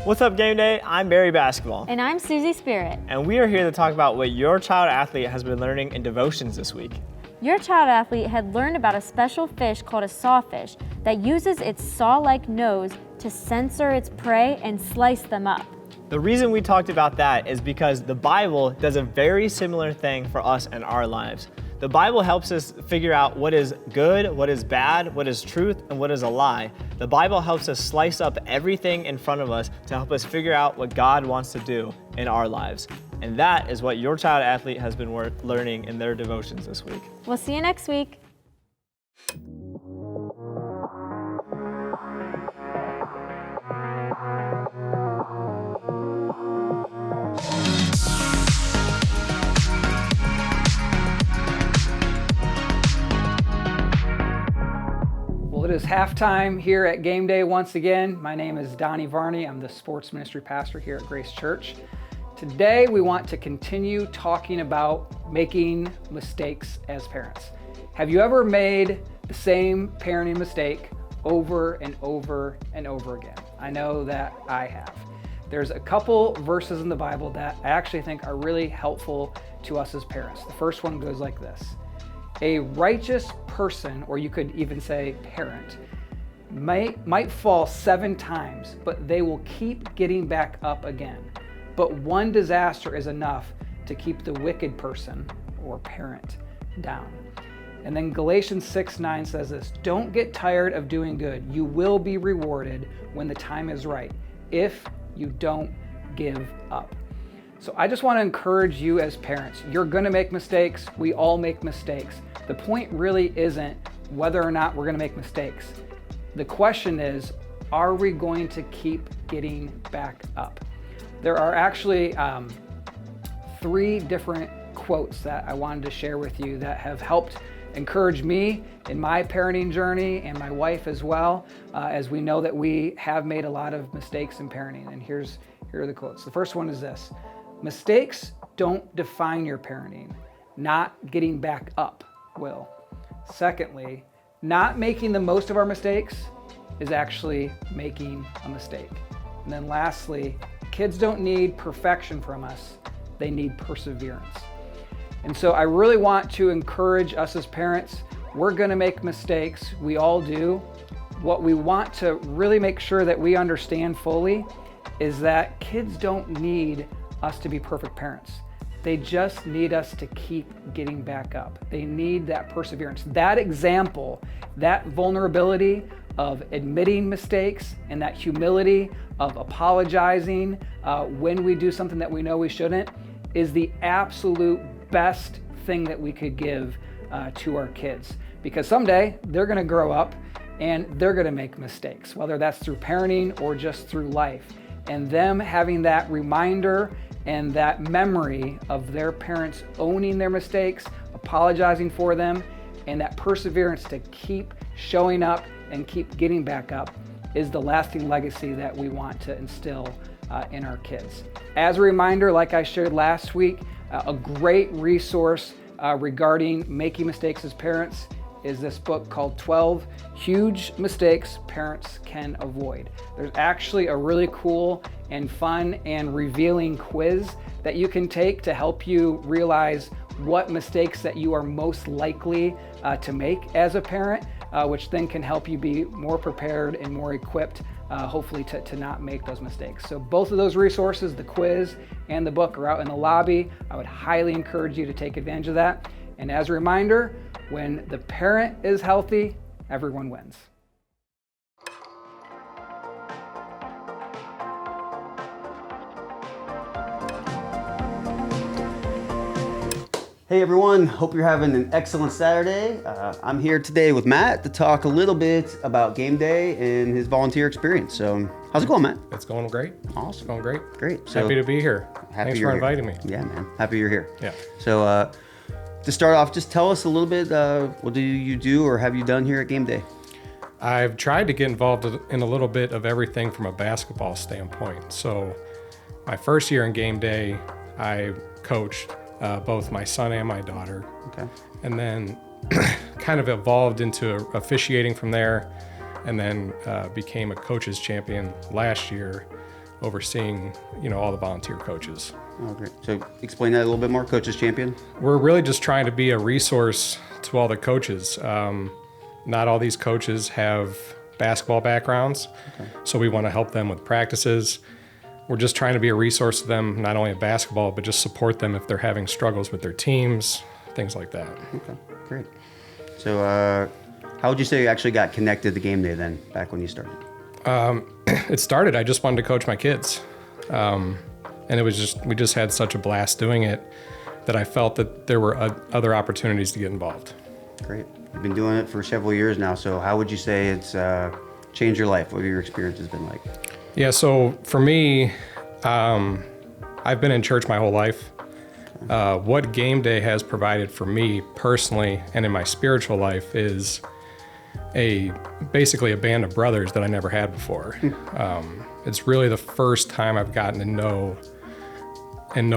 What's up, Game Day? I'm Barry Basketball. And I'm Susie Spirit. And we are here to talk about what your child athlete has been learning in devotions this week. Your child athlete had learned about a special fish called a sawfish that uses its saw-like nose to censor its prey and slice them up. The reason we talked about that is because the Bible does a very similar thing for us in our lives. The Bible helps us figure out what is good, what is bad, what is truth, and what is a lie. The Bible helps us slice up everything in front of us to help us figure out what God wants to do in our lives. And that is what your child athlete has been learning in their devotions this week. We'll see you next week. It is halftime here at Game Day once again. My name is Donnie Varney. I'm the sports ministry pastor here at Grace Church. Today we want to continue talking about making mistakes as parents. Have you ever made the same parenting mistake over and over and over again? I know that I have. There's a couple verses in the Bible that I actually think are really helpful to us as parents. The first one goes like this. A righteous person, or you could even say parent, might fall 7 times, but they will keep getting back up again. But one disaster is enough to keep the wicked person or parent down. And then Galatians 6:9 says this, don't get tired of doing good. You will be rewarded when the time is right, if you don't give up. So I just want to encourage you as parents. You're going to make mistakes. We all make mistakes. The point really isn't whether or not we're going to make mistakes. The question is, are we going to keep getting back up? There are actually 3 different quotes that I wanted to share with you that have helped encourage me in my parenting journey and my wife as well, as we know that we have made a lot of mistakes in parenting. And here are the quotes. The first one is this. Mistakes don't define your parenting. Not getting back up will. Secondly, not making the most of our mistakes is actually making a mistake. And then lastly, kids don't need perfection from us. They need perseverance. And so I really want to encourage us as parents. We're going to make mistakes. We all do. What we want to really make sure that we understand fully is that kids don't need us to be perfect parents. They just need us to keep getting back up. They need that perseverance. That example, that vulnerability of admitting mistakes and that humility of apologizing when we do something that we know we shouldn't is the absolute best thing that we could give to our kids. Because someday they're gonna grow up and they're gonna make mistakes, whether that's through parenting or just through life. And them having that reminder and that memory of their parents owning their mistakes, apologizing for them, and that perseverance to keep showing up and keep getting back up is the lasting legacy that we want to instill in our kids. As a reminder, like I shared last week, a great resource regarding making mistakes as parents is this book called 12 Huge Mistakes Parents Can Avoid. There's actually a really cool and fun and revealing quiz that you can take to help you realize what mistakes that you are most likely to make as a parent, which then can help you be more prepared and more equipped, hopefully to not make those mistakes. So both of those resources, the quiz and the book, are out in the lobby. I would highly encourage you to take advantage of that. And as a reminder, when the parent is healthy, everyone wins. Hey everyone, hope you're having an excellent Saturday. I'm here today with Matt to talk a little bit about Game Day and his volunteer experience. So, how's it going, Matt? It's going great. Awesome. It's going great. Great. So, happy to be here. Thanks for inviting me. Yeah, man. Happy you're here. Yeah. So, to start off, just tell us a little bit, what do you do or have you done here at Game Day? I've tried to get involved in a little bit of everything from a basketball standpoint. So, my first year in Game Day, I coached both my son and my daughter. Okay. And then kind of evolved into officiating from there, and then became a coach's champion last year. overseeing, all the volunteer coaches. Oh, great. So explain that a little bit more, Coach's Champion. We're really just trying to be a resource to all the coaches. Not all these coaches have basketball backgrounds, so we want to help them with practices. We're just trying to be a resource to them, not only in basketball, but just support them if they're having struggles with their teams, things like that. Okay, great. So how would you say you actually got connected to Game Day then, back when you started? It started, I just wanted to coach my kids. And we just had such a blast doing it that I felt that there were other opportunities to get involved. Great. You've been doing it for several years now, so how would you say it's changed your life? What have your experiences been like? Yeah, so for me, I've been in church my whole life. What Game Day has provided for me personally and in my spiritual life is basically a band of brothers that I never had before. It's really the first time I've gotten to know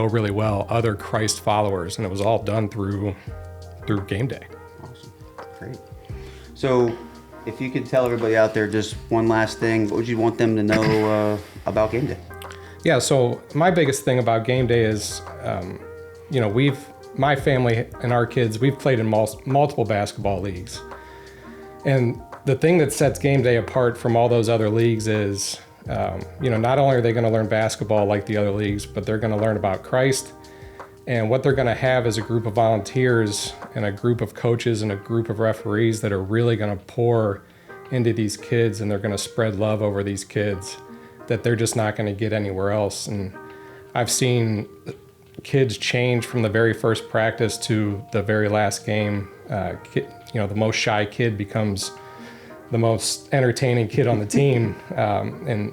really well other Christ followers, and it was all done through Game Day. Awesome. Great. So if you could tell everybody out there just one last thing, what would you want them to know about Game Day? Yeah, so my biggest thing about Game Day is, my family and our kids, we've played in multiple basketball leagues. And the thing that sets Game Day apart from all those other leagues is, not only are they going to learn basketball like the other leagues, but they're going to learn about Christ. And what they're going to have is a group of volunteers and a group of coaches and a group of referees that are really going to pour into these kids, and they're going to spread love over these kids that they're just not going to get anywhere else. And I've seen kids change from the very first practice to the very last game. The most shy kid becomes the most entertaining kid on the team. And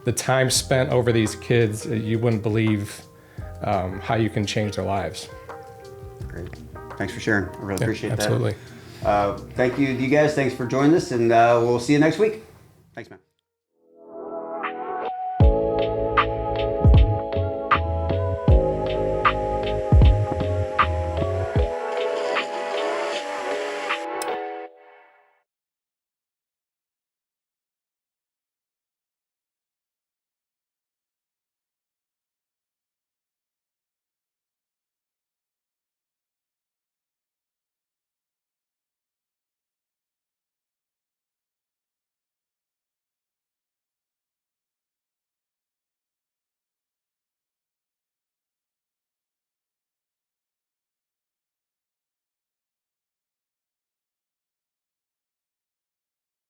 the time spent over these kids, you wouldn't believe how you can change their lives. Great. Thanks for sharing. I really appreciate absolutely. that. Thank you guys. Thanks for joining us, and we'll see you next week. Thanks, man.